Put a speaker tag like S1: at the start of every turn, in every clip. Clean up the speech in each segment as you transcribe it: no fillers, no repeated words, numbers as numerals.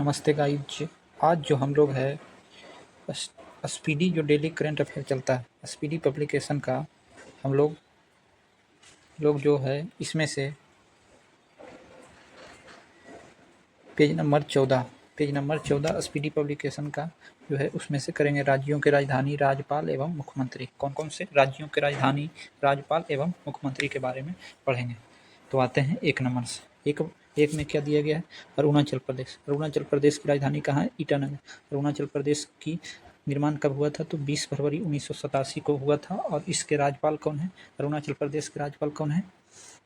S1: नमस्ते गाइज। आज जो हम लोग है स्पीडी जो डेली करंट अफेयर चलता है स्पीडी पब्लिकेशन का हम लोग जो है इसमें से पेज नंबर 14 स्पीडी पब्लिकेशन का जो है उसमें से करेंगे राज्यों के राजधानी राज्यपाल एवं मुख्यमंत्री। कौन कौन से राज्यों के राजधानी राज्यपाल एवं मुख्यमंत्री के बारे में पढ़ेंगे। तो आते हैं एक नंबर से। एक में क्या दिया गया है, अरुणाचल प्रदेश। अरुणाचल प्रदेश की राजधानी कहाँ है, ईटानगर। अरुणाचल प्रदेश की निर्माण कब हुआ था, तो 20 फरवरी 1987 को हुआ था। और इसके राज्यपाल कौन है, अरुणाचल प्रदेश के राज्यपाल कौन है,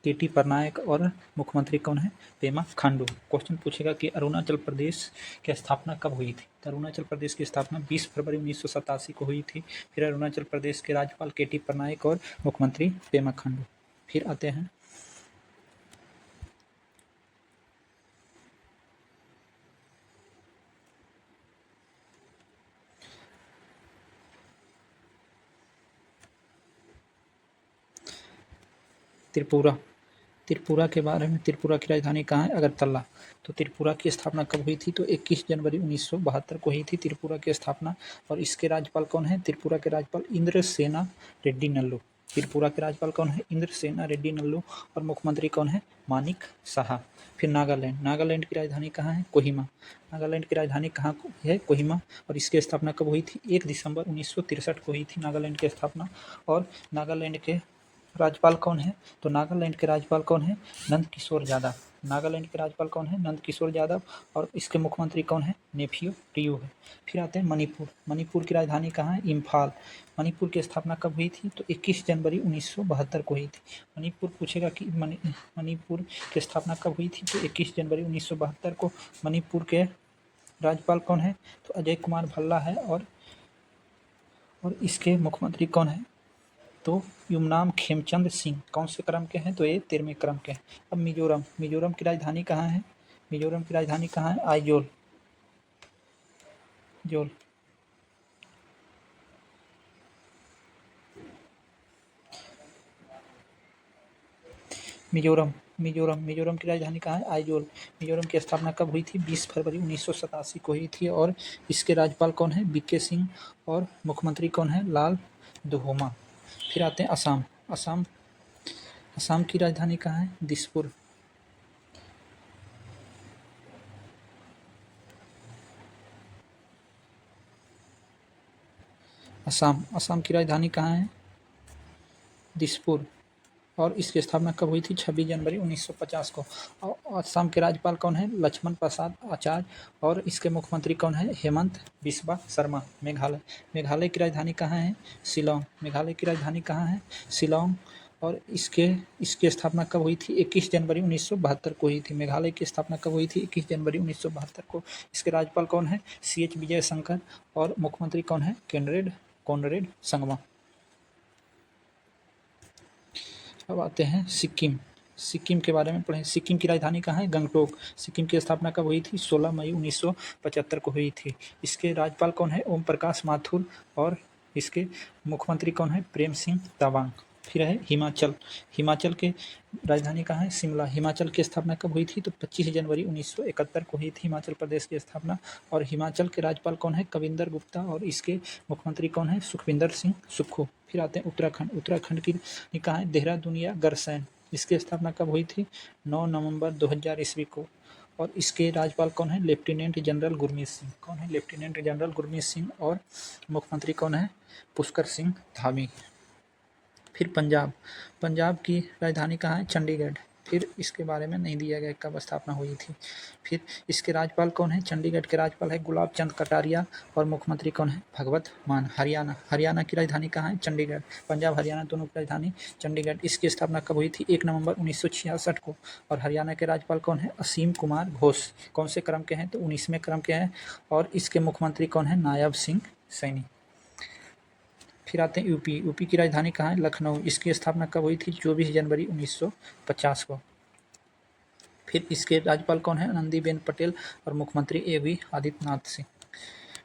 S1: के.टी. पटनायक। और मुख्यमंत्री कौन है, पेमा खांडू। क्वेश्चन पूछेगा कि अरुणाचल प्रदेश की स्थापना कब हुई थी, तो अरुणाचल प्रदेश की स्थापना 20 फरवरी 1987 को हुई थी। फिर अरुणाचल प्रदेश के राज्यपाल के.टी. पटनायक और मुख्यमंत्री पेमा खांडू। फिर आते हैं त्रिपुरा के बारे में। त्रिपुरा की राजधानी कहाँ है, अगरतला। तो त्रिपुरा की स्थापना कब हुई थी, तो 21 जनवरी 1972 को हुई थी त्रिपुरा की स्थापना। और इसके राज्यपाल कौन है, त्रिपुरा के राज्यपाल इंद्रसेना रेड्डी नल्लू। त्रिपुरा के राज्यपाल कौन है, इंद्रसेना रेड्डी नल्लू। और मुख्यमंत्री कौन है, मानिक साहा। फिर नागालैंड की राजधानी कहाँ है, कोहिमा। नागालैंड की राजधानी कहाँ है, कोहिमा। और इसकी स्थापना कब हुई थी, 1 दिसंबर 1963 को हुई थी नागालैंड की स्थापना। और नागालैंड के राज्यपाल कौन है, तो नागालैंड के राज्यपाल कौन है, नंद किशोर यादव। नागालैंड के राज्यपाल कौन है, नंद किशोर यादव। और इसके मुख्यमंत्री कौन है, नेफियो रियो है। फिर आते हैं मणिपुर की राजधानी कहाँ है, इम्फाल। मणिपुर की स्थापना कब हुई थी, तो 21 जनवरी 1972 को हुई थी। मणिपुर पूछेगा कि मणिपुर की स्थापना कब हुई थी, तो 21 जनवरी 1972 को। मणिपुर के राज्यपाल कौन है, तो अजय कुमार भल्ला है। और इसके मुख्यमंत्री कौन है, तो युमनाम खेमचंद सिंह। कौन से क्रम के हैं, तो ये 13वें क्रम के हैं। अब मिजोरम की राजधानी कहाँ है, मिजोरम की राजधानी कहाँ है, आइजोल। मिजोरम की राजधानी कहाँ है, आइजोल। मिजोरम की स्थापना कब हुई थी, 20 फरवरी 1987 को हुई थी। और इसके राज्यपाल कौन है, बीके सिंह। और मुख्यमंत्री कौन है, लाल दुहोमा। फिर आते हैं असम की राजधानी कहाँ है, दिसपुर। असम की राजधानी कहाँ है, दिसपुर। और इसकी स्थापना कब हुई थी, 26 जनवरी 1950 को। और असम के राज्यपाल कौन है, लक्ष्मण प्रसाद आचार्य। और इसके मुख्यमंत्री कौन है, हेमंत बिस्वा शर्मा। मेघालय की राजधानी कहाँ है, शिलोंग। और इसकी स्थापना कब हुई थी, 21 जनवरी 1972 को हुई थी। मेघालय की स्थापना कब हुई थी, 21 जनवरी 1972 को। इसके राज्यपाल कौन है, CH विजय शंकर। और मुख्यमंत्री कौन है, कॉनरेड संगमा। अब आते हैं सिक्किम के बारे में पढ़ें। सिक्किम की राजधानी कहाँ है, गंगटोक। सिक्किम की स्थापना कब हुई थी, 16 मई 1975 को हुई थी। इसके राज्यपाल कौन है, ओम प्रकाश माथुर। और इसके मुख्यमंत्री कौन है, प्रेम सिंह तवांग। फिर है हिमाचल के राजधानी कहाँ है, शिमला। हिमाचल की स्थापना कब हुई थी, तो 25 जनवरी 1971 को हुई थी हिमाचल प्रदेश की स्थापना। और हिमाचल के राज्यपाल कौन है, कविंदर गुप्ता। और इसके मुख्यमंत्री कौन है, सुखविंदर सिंह सुक्खू। फिर आते हैं उत्तराखंड की कहाँ है, देहरादून या गरसैन। इसकी स्थापना कब हुई थी, 9 नवंबर 2000 ईस्वी को। और इसके राज्यपाल कौन है, लेफ्टिनेंट जनरल गुरमीत सिंह। कौन है, लेफ्टिनेंट जनरल गुरमीत सिंह। और मुख्यमंत्री कौन है, पुष्कर सिंह धामी। फिर पंजाब की राजधानी कहाँ है, चंडीगढ़। फिर इसके बारे में नहीं दिया गया कब स्थापना हुई थी। फिर इसके राज्यपाल कौन है, चंडीगढ़ के राज्यपाल है गुलाब चंद कटारिया। और मुख्यमंत्री कौन है, भगवत मान। हरियाणा की राजधानी कहाँ है, चंडीगढ़। पंजाब हरियाणा दोनों की राजधानी चंडीगढ़। इसकी स्थापना कब हुई थी, 1 नवंबर 1966 को। और हरियाणा के राज्यपाल कौन है, असीम कुमार घोष। कौन से क्रम के हैं, तो 19वें क्रम के हैं। और इसके मुख्यमंत्री कौन है, नायब सिंह सैनी। फिर आते हैं यूपी की राजधानी कहाँ है, लखनऊ। इसकी स्थापना कब हुई थी, 24 जनवरी 1950 को। फिर इसके राज्यपाल कौन है, आनंदीबेन पटेल। और मुख्यमंत्री AV आदित्यनाथ सिंह।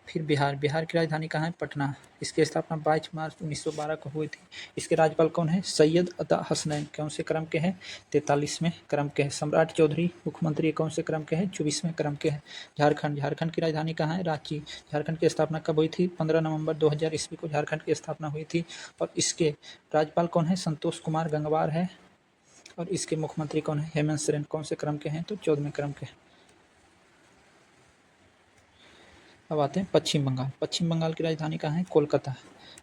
S1: फिर बिहार, बिहार की राजधानी कहाँ है? पटना। इसकी स्थापना 22 मार्च 1912 को हुई थी। इसके राज्यपाल कौन है? सैयद अता हसनैन। कौन से क्रम के हैं? 43वें क्रम के हैं। सम्राट चौधरी मुख्यमंत्री कौन से क्रम के हैं? 24वें क्रम के हैं। झारखंड, झारखंड की राजधानी कहाँ है? रांची। झारखंड की स्थापना कब हुई थी? 15 नवंबर 2000 ईस्वी को झारखंड की स्थापना हुई थी। और इसके राज्यपाल कौन है? संतोष कुमार गंगवार है। और इसके मुख्यमंत्री कौन है? हेमंत सोरेन। कौन से क्रम के हैं? तो 14वें क्रम के। अब आते हैं पश्चिम बंगाल। पश्चिम बंगाल की राजधानी कहाँ है? कोलकाता।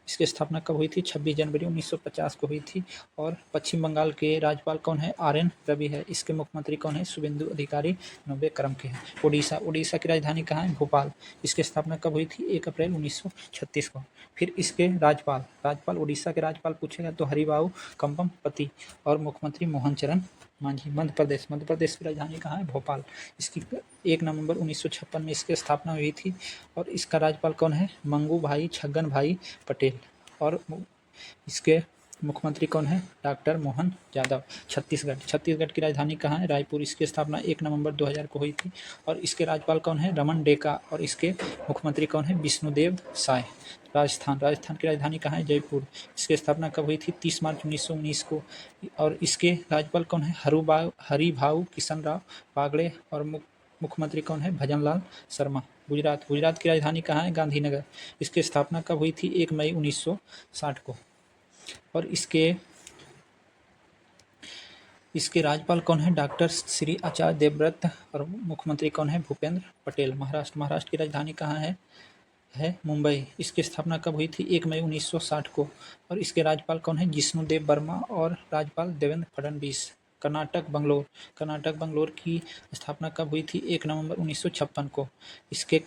S1: इसकी स्थापना कब हुई थी? 26 जनवरी 1950 को हुई थी। और पश्चिम बंगाल के राज्यपाल कौन है? RN रवि है। इसके मुख्यमंत्री कौन है? शुभेंदु अधिकारी। 90 क्रम के हैं। उड़ीसा, उड़ीसा की राजधानी कहाँ है? भोपाल। इसकी स्थापना कब हुई थी? 1 अप्रैल 1936 को। फिर इसके राज्यपाल, राज्यपाल उड़ीसा के राज्यपाल पूछेगा तो हरिबाऊ कंबमपति। और मुख्यमंत्री मोहन चरण मांझी। मध्य प्रदेश, मध्य प्रदेश की राजधानी कहाँ है? भोपाल। इसकी 1 नवंबर 1956 में इसकी स्थापना हुई थी। और इसका राज्यपाल कौन है? मंगू भाई छगन भाई पटेल। और इसके मुख्यमंत्री कौन है? डॉक्टर मोहन यादव। छत्तीसगढ़, छत्तीसगढ़ की राजधानी कहाँ है? रायपुर। इसकी स्थापना 1 नवंबर 2000 को हुई थी। और इसके राज्यपाल कौन है? रमन डेका। और इसके मुख्यमंत्री कौन है? विष्णुदेव साय। राजस्थान, राजस्थान की राजधानी कहाँ है? जयपुर। इसकी स्थापना कब हुई थी? 30 मार्च 1919 को। और इसके राज्यपाल कौन है? हरिभाऊ किशन राव बागड़े। और मुख्यमंत्री कौन है? भजनलाल शर्मा। गुजरात, गुजरात की राजधानी कहाँ है? गांधीनगर। इसकी स्थापना कब हुई थी? 1 मई 1960 को। और इसके राज्यपाल कौन है? डॉक्टर श्री आचार्य देवव्रत। और मुख्यमंत्री कौन है? भूपेंद्र पटेल। महाराष्ट्र, महाराष्ट्र की राजधानी कहाँ है मुंबई। इसकी स्थापना कब हुई थी? 1 मई 1960 को। और इसके राज्यपाल कौन है? जिष्णुदेव वर्मा। और राज्यपाल देवेंद्र फडणवीस। कर्नाटक, बंगलोर, कर्नाटक बंगलोर की स्थापना कब हुई थी? 1 नवंबर 1956 को। इसके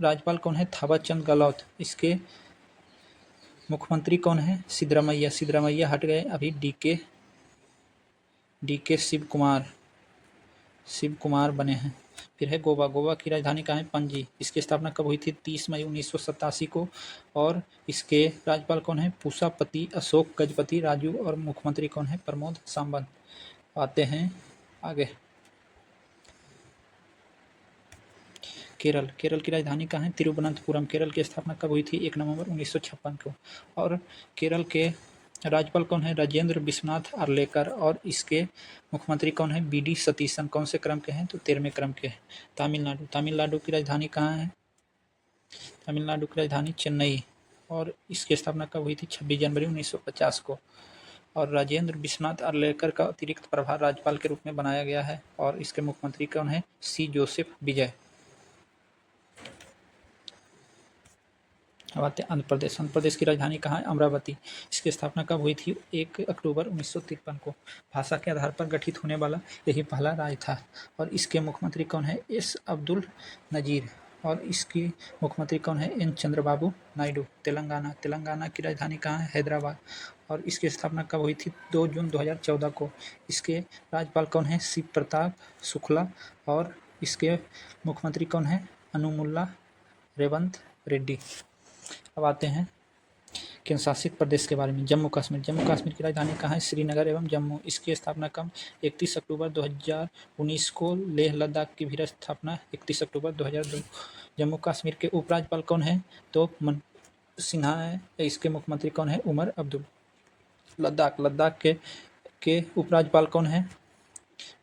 S1: राज्यपाल कौन है? थावरचंद गहलोत। इसके मुख्यमंत्री कौन है? सिद्धरामैया। सिद्धरामैया हट गए, अभी डी के शिव कुमार बने हैं। फिर है गोवा, गोवा की राजधानी कहाँ है? पणजी। इसकी स्थापना कब हुई थी? 30 मई 1987 को। और इसके राज्यपाल कौन है? पूसापति अशोक गजपति राजू। और मुख्यमंत्री कौन है? प्रमोद सावंत। आते हैं आगे। केरल, केरल की राजधानी कहाँ है? तिरुवनंतपुरम। केरल की स्थापना कब हुई थी? 1 नवंबर 1956 को। और केरल के राज्यपाल कौन है? राजेंद्र विश्वनाथ आर्लेकर। और इसके मुख्यमंत्री कौन है? BD सतीशन। कौन से क्रम के हैं? तो 13वें क्रम के हैं। तमिलनाडु, तमिलनाडु की राजधानी कहाँ है? तमिलनाडु की राजधानी चेन्नई। और इसकी स्थापना कब हुई थी? 26 जनवरी 1950 को। और राजेंद्र विश्वनाथ आर्लेकर का अतिरिक्त प्रभार राज्यपाल के रूप में बनाया गया है। और इसके मुख्यमंत्री कौन है? C जोसेफ विजय। अब आते हैं आंध्र प्रदेश। आंध्र प्रदेश की राजधानी कहाँ है? अमरावती। इसकी स्थापना कब हुई थी? 1 अक्टूबर 1953 को। भाषा के आधार पर गठित होने वाला यही पहला राज्य था। और इसके मुख्यमंत्री कौन है? S अब्दुल नजीर। और इसकी मुख्यमंत्री कौन है? N चंद्रबाबू नायडू। तेलंगाना, तेलंगाना की राजधानी कहाँ है? हैदराबाद। और इसकी स्थापना कब हुई थी? 2 जून 2014 को। इसके राज्यपाल कौन है? शिव प्रताप शुक्ला। और इसके मुख्यमंत्री कौन है? अनुमुल्ला रेवंत रेड्डी। अब आते हैं केंद्र शासित प्रदेश के बारे में। जम्मू कश्मीर, जम्मू कश्मीर की राजधानी कहाँ है? श्रीनगर एवं जम्मू। इसकी स्थापना कब? 31 अक्टूबर 2019 को। लेह लद्दाख की भी स्थापना 31 अक्टूबर 2002। जम्मू कश्मीर के उपराज्यपाल कौन है? तो सिन्हा है। इसके मुख्यमंत्री कौन है? उमर अब्दुल। लद्दाख, लद्दाख के उपराज्यपाल कौन है?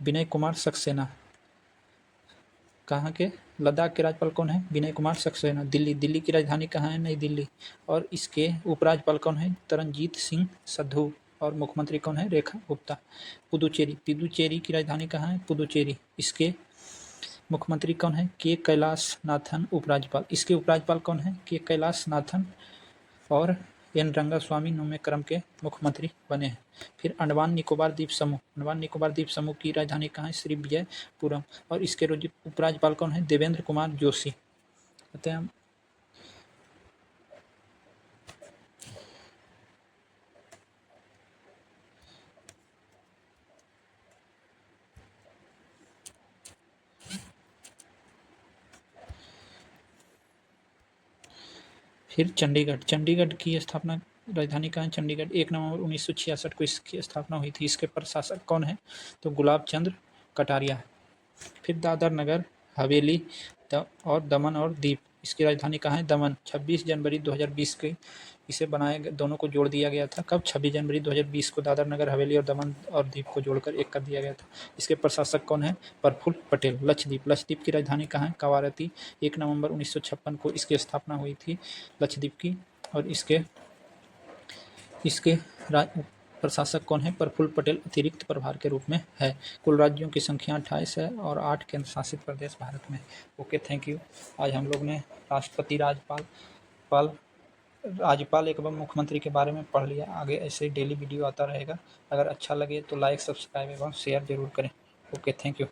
S1: विनय कुमार सक्सेना। कहाँ के? लद्दाख के राज्यपाल कौन है? विनय कुमार सक्सेना। दिल्ली, दिल्ली की राजधानी कहाँ है? नई दिल्ली। और इसके उपराज्यपाल कौन है? तरनजीत सिंह सद्धू। और मुख्यमंत्री कौन है? रेखा गुप्ता। पुदुचेरी, पुदुचेरी की राजधानी कहाँ है? पुदुचेरी। इसके मुख्यमंत्री कौन है? के कैलाश नाथन उपराज्यपाल। इसके उपराज्यपाल कौन है? के कैलाश नाथन। और एन रंगास्वामी 9वें क्रम के मुख्यमंत्री बने हैं। फिर अंडमान निकोबार द्वीप समूह, अंडमान निकोबार द्वीप समूह की राजधानी कहाँ है? श्री विजयपुरम। और इसके उपराज्यपाल कौन है? देवेंद्र कुमार जोशी। कहते हैं फिर चंडीगढ़, चंडीगढ़ की स्थापना राजधानी कहाँ है? चंडीगढ़। 1 नवंबर 1966 को इसकी स्थापना हुई थी। इसके प्रशासक कौन है? तो गुलाब चंद्र कटारिया। फिर दादर नगर हवेली और दमन और दीव, इसकी राजधानी कहाँ है? दमन। 26 जनवरी 2020 के इसे बनाया गया, दोनों को जोड़ दिया गया था। कब? 26 जनवरी 2020 को दादर नगर हवेली और दमन और दीव को जोड़कर एक कर दिया गया था। इसके प्रशासक कौन है? प्रफुल्ल पटेल। लक्षद्वीप। लक्षद्वीप की राजधानी कहाँ है? कवारती। 1 नवंबर 1956 को इसकी स्थापना हुई थी लक्षद्वीप की। और इसके प्रशासक कौन है? प्रफुल्ल पटेल अतिरिक्त प्रभार के रूप में है। कुल राज्यों की संख्या 28 है और 8 केंद्र शासित प्रदेश भारत में। Okay, thank you. आज हम लोग ने राष्ट्रपति, राज्यपाल एवं मुख्यमंत्री के बारे में पढ़ लिया। आगे ऐसे ही डेली वीडियो आता रहेगा। अगर अच्छा लगे तो लाइक, सब्सक्राइब एवं शेयर जरूर करें। Okay, thank you.